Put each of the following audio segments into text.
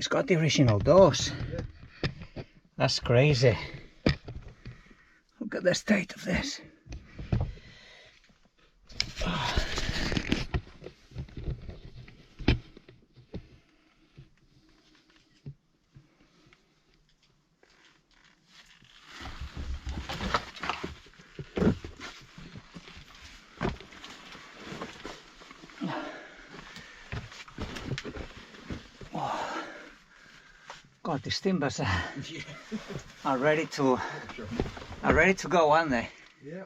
it's got the original doors. That's crazy. Look at the state of this. God, these timbers are ready to go, aren't they? Yeah.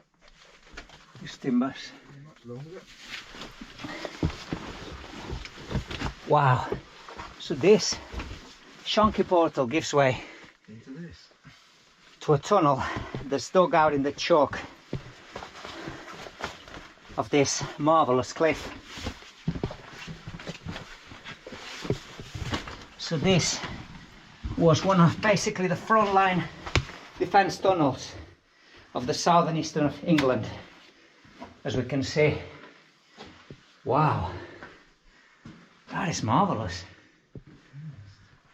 These timbers. Much longer. Wow. So this chunky portal gives way Into this. to a tunnel that's dug out in the chalk of this marvelous cliff. So this was one of basically the front line defence tunnels of the southern eastern of England, as we can see. Wow, that is marvellous.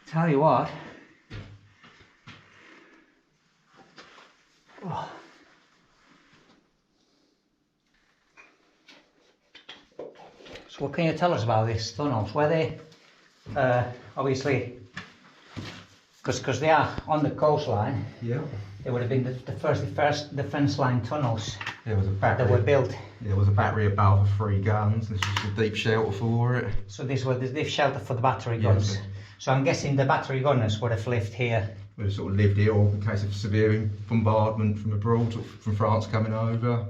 Tell you what, oh. So what can you tell us about these tunnels? Were they obviously, because they are on the coastline, Yeah. they would have been the first defence line tunnels There was a battery. that were built. There was a battery above for 3 guns. This was the deep shelter for it. So these were the deep shelter for the battery guns. Yes. So I'm guessing the battery gunners would have lived here. We sort of lived here, or in case of severe bombardment from abroad, sort of from France coming over,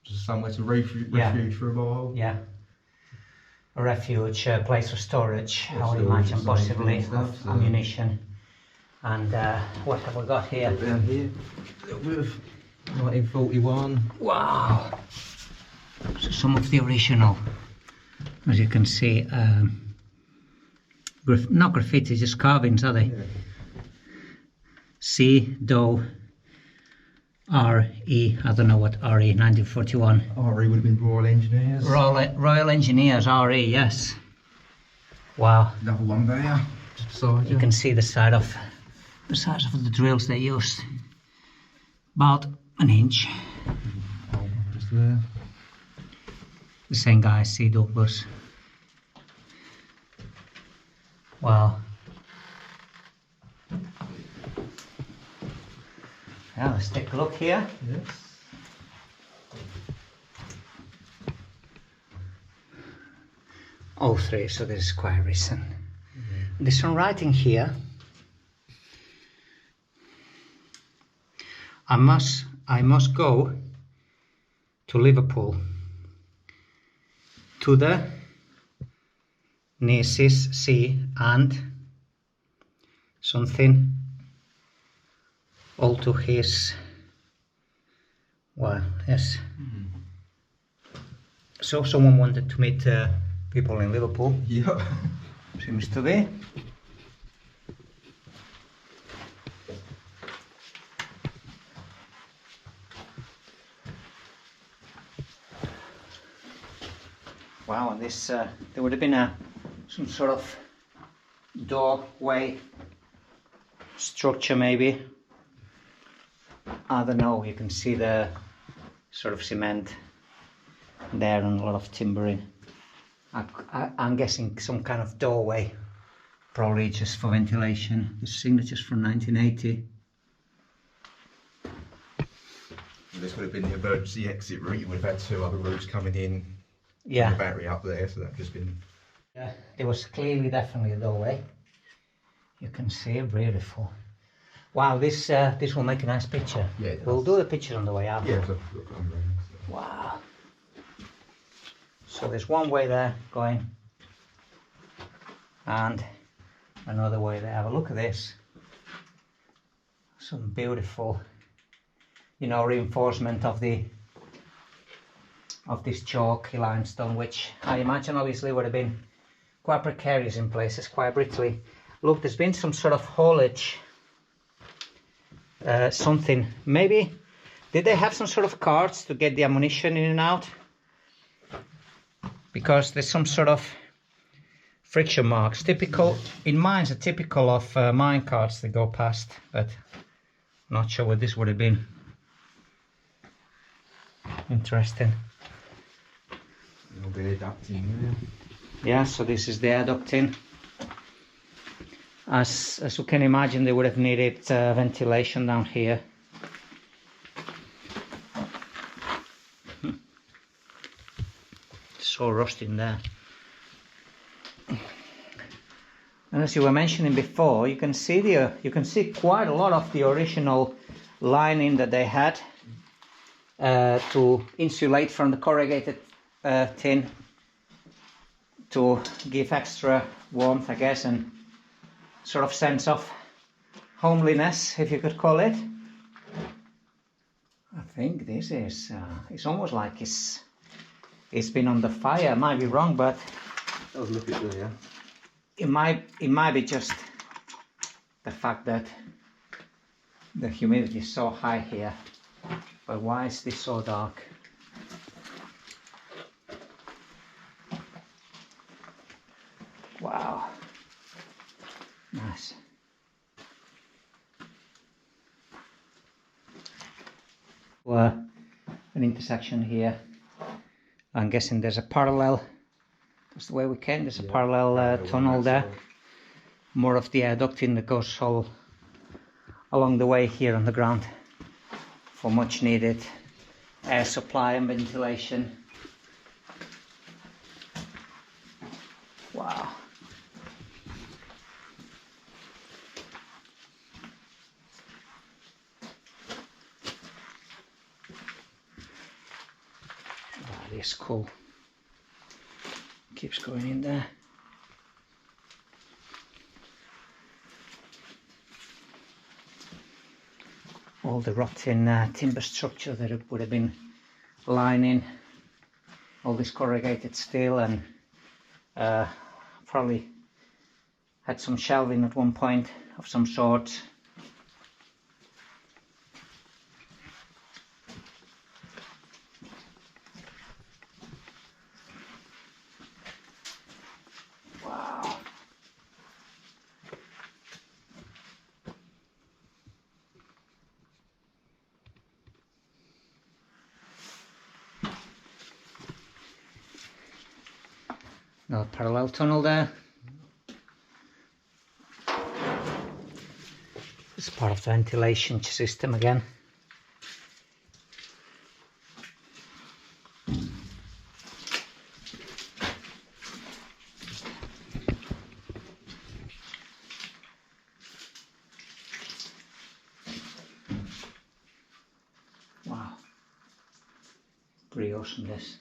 just somewhere to refuge for a while. Yeah. A refuge, a place for storage, Yeah, I would storage imagine, and possibly, safety and of stuff, so. ammunition. And what have we got here? Down here, a little bit of 1941. Wow! So some of the original, as you can see, not graffiti, just carvings, are they? Yeah. C, Do, R, E, I don't know what RE, 1941. RE would have been Royal Engineers. Royal Engineers, RE, yes. Wow. Another one there. Just beside You can see the size of the drills they used. About an inch. Just there. The same guy, C. Douglas. Wow. Now let's take a look here. Yes. All three, so this is quite recent. There's some writing here. I must go to Liverpool to the Nesis Sea and something all to his, well, yes. So someone wanted to meet people in Liverpool. Yeah. Seems to be. Wow, and this, there would have been some sort of doorway structure maybe. I don't know, you can see the sort of cement there and a lot of timbering. I'm guessing some kind of doorway, probably just for ventilation. The signature's from 1980. This would have been the emergency exit route. You would have had 2 other routes coming in. Yeah. The battery up there, so that just been. Yeah, there was clearly definitely a doorway. You can see it, beautiful. Wow, this will make a nice picture. Yeah, it does. We'll do the picture on the way out. Yeah, so, Wow. So there's one way there going, and another way there. Have a look at this. Some beautiful, you know, reinforcement of this chalky limestone, which I imagine obviously would have been quite precarious in places, quite brittly. Look, there's been some sort of haulage, something. Maybe, did they have some sort of carts to get the ammunition in and out? Because there's some sort of friction marks. Typical, in mines are typical of mine carts that go past, but not sure what this would have been. Interesting. The air ducting there. Yeah, so this is the air ducting. As you can imagine, they would have needed ventilation down here. It's all rusting there. And as you were mentioning before, you can see quite a lot of the original lining that they had to insulate from the corrugated tin to give extra warmth, I guess, and sort of sense of homeliness, if you could call it. I think this is it's almost like it's been under fire. I might be wrong, but I'll look at there. it might be just the fact that the humidity is so high here. But why is this so dark? Wow, nice. An intersection here. I'm guessing there's a parallel. That's the way we came. There's a parallel tunnel there. More of the air ducting that goes all along the way here on the ground for much needed air supply and ventilation. Wow. That is cool. Keeps going in there. All the rotten timber structure that it would have been lining, all this corrugated steel, and probably had some shelving at one point of some sort. Wow. Another parallel tunnel there. It's part of the ventilation system again. Wow, pretty awesome this.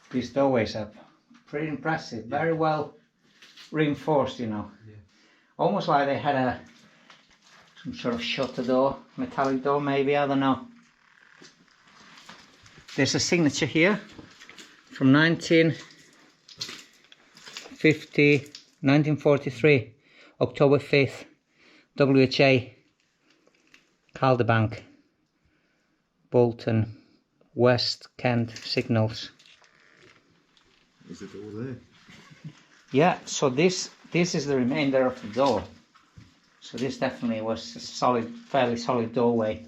These doorways are pretty impressive, very well reinforced, you know. Yeah. Almost like they had some sort of shutter door, metallic door maybe, I don't know. There's a signature here from 1943, October 5th, WHA, Calderbank, Bolton, West Kent Signals. Is it all there? Yeah, so this is the remainder of the door. So this definitely was a solid, fairly solid doorway.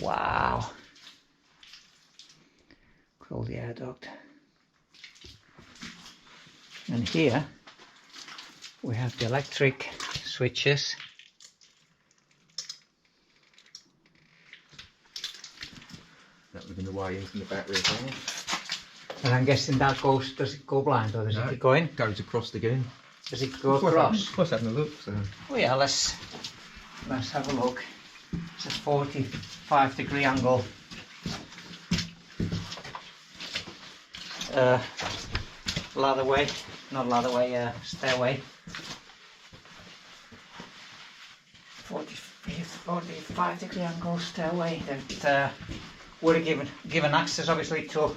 Wow. Call the air duct. And here we have the electric switches. That would have been the way in from the battery as well. And I'm guessing that goes, does it go blind or does it keep going? Goes across again. Does it go across? Worth having a look. So. Oh yeah, let's have a look. It's a 45-degree angle. Ladderway, not ladderway, stairway. 45-degree angle stairway that would have given access obviously to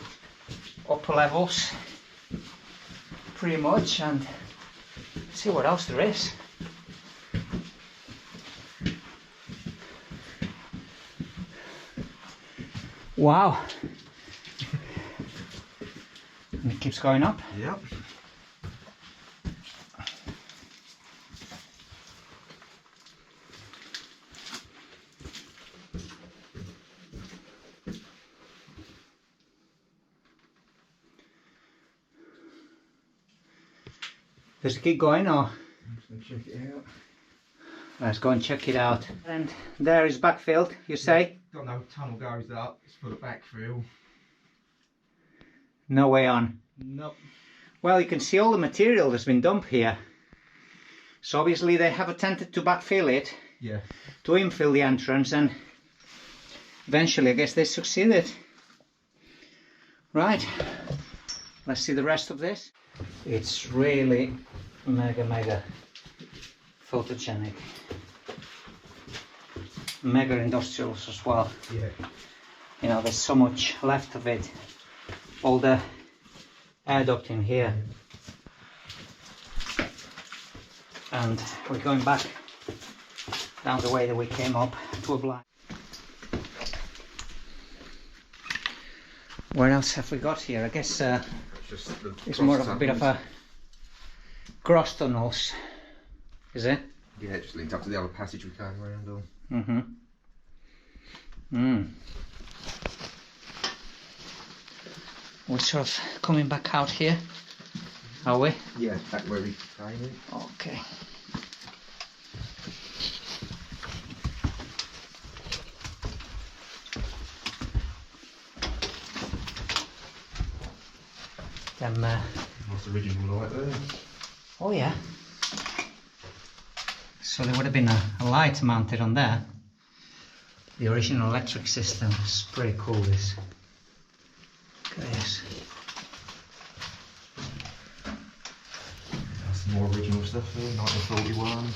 upper levels pretty much, and see what else there is. Wow. And it keeps going up. Yep. Does it keep going or? Let's check it out. Let's go and check it out. And there is backfilled, you say? Got no tunnel goes up, it's full of backfill. No way on. Nope. Well, you can see all the material that's been dumped here. So obviously they have attempted to backfill it, Yeah. to infill the entrance, and eventually I guess they succeeded. Right, let's see the rest of this. It's really mega photogenic. Mega industrials as well. Yeah. You know, there's so much left of it. All the air duct in here. And we're going back down the way that we came up to a blind. What else have we got here? I guess it's more of a bit of a cross tunnels, is it? Yeah, it just linked up to the other passage we came around on. We're sort of coming back out here, are we? Yeah, back where we came in. Okay. What's the original light there? Oh yeah. So there would have been a light mounted on there. The original electric system is pretty cool, this. Look at this. That's some more original stuff there, 1941.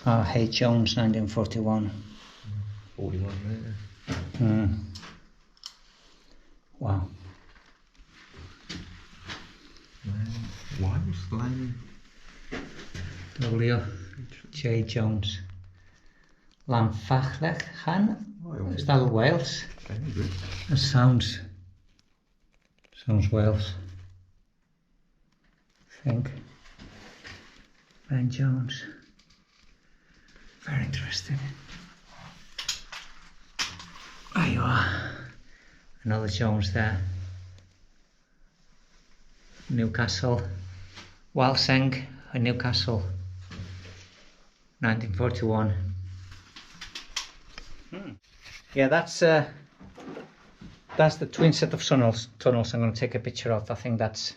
Oh, Hay Jones, 1941. 41 there. Wow. Wales, Lane. W.J. Jones. Llanfachlech. Is that Wales? Very good. That sounds Wales. I think. Ben Jones. Very interesting. There you are. Another Jones there. Newcastle. Walseng and Newcastle. 1941. Yeah, that's the twin set of tunnels I'm going to take a picture of. I think that's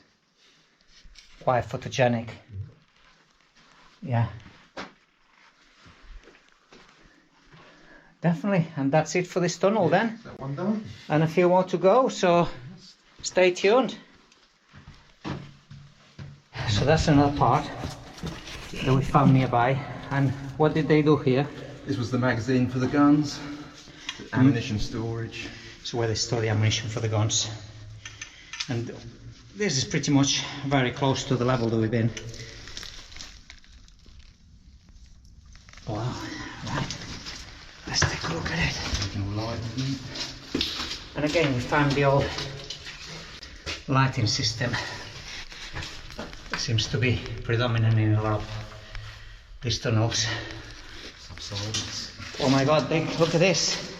quite photogenic. Yeah. Definitely, and that's it for this tunnel then. Is that one done? And a few more to go, so stay tuned. So that's another part that we found nearby. And what did they do here? This was the magazine for the guns, the ammunition storage. So where they store the ammunition for the guns. And this is pretty much very close to the level that we've been. Wow, right. Let's take a look at it. Original light, isn't it? And again, we found the old lighting system. It seems to be predominant in a lot of these tunnels. Subsidence. Oh my god, look at this.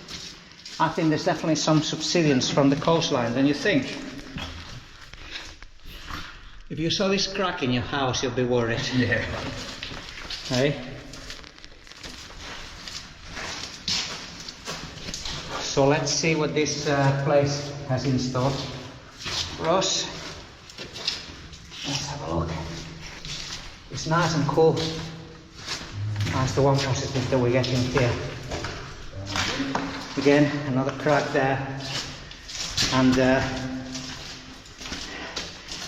I think there's definitely some subsidence from the coastline, don't you think? If you saw this crack in your house, you'll be worried. Yeah. Hey? So let's see what this place has in store for us. Let's have a look. It's nice and cool. That's the one positive that we get in here. Again, another crack there. And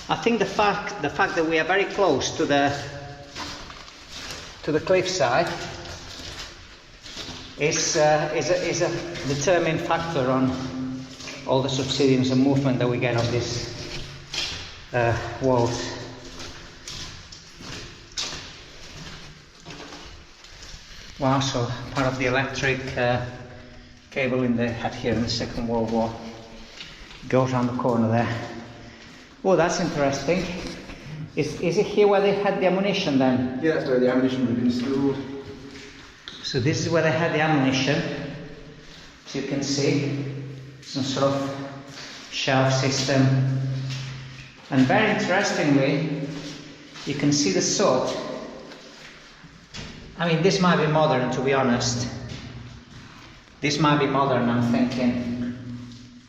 I think the fact that we are very close to the cliffside is a determining factor on all the subsidence and movement that we get on these walls. Wow, so part of the electric cabling they had here in the Second World War. Goes around the corner there. Oh, that's interesting. Is it here where they had the ammunition then? Yeah, that's where the ammunition would have been stored. So this is where they had the ammunition. As you can see, some sort of shelf system. And very interestingly, you can see the sort. I mean, this might be modern, to be honest. This might be modern, I'm thinking.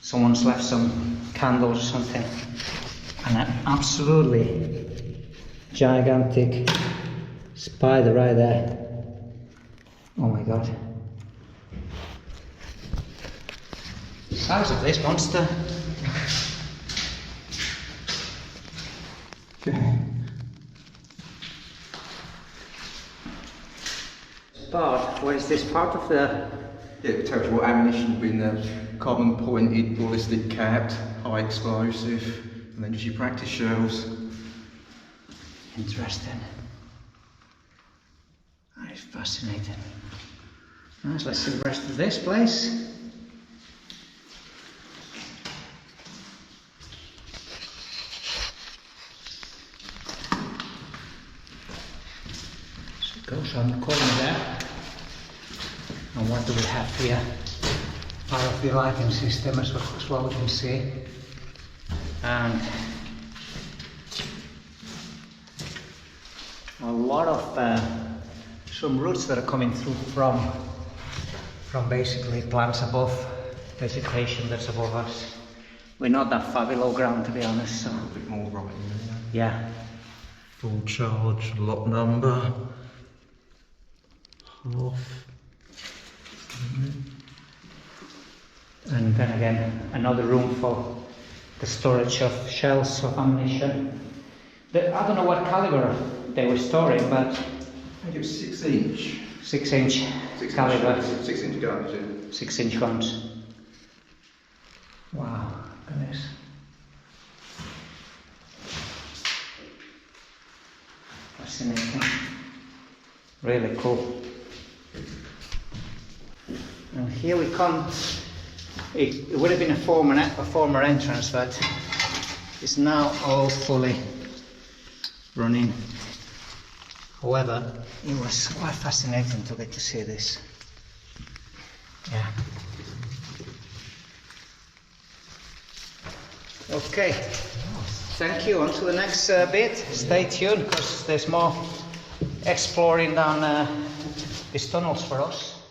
Someone's left some candles or something. And an absolutely gigantic spider right there. Oh my god. The size of this monster. Part, what is this part of the... Yeah, it tells you what ammunition will be in there. Carbon pointed, ballistic capped, high explosive, and then just your practice shells. Interesting. That is fascinating. Nice, let's see the rest of this place. So it goes on the corner there. And what do we have here? Part of the lighting system as well, we can see. And a lot of some roots that are coming through from basically plants above, vegetation that's above us. We're not that far below ground, to be honest. So. A bit more right in there. Yeah. Full charge, lot number. Half. And then again, another room for the storage of shells of ammunition. I don't know what caliber they were storing, but I think it was 6 inch. 6 inch caliber. 6 inch guns, yeah. 6 inch guns. Wow, look at this. Fascinating. Really cool. And here we come. It would have been a former entrance, but it's now all fully running. However, it was quite fascinating to get to see this. Yeah. Okay. Thank you. On to the next bit. Stay tuned because there's more exploring down these tunnels for us.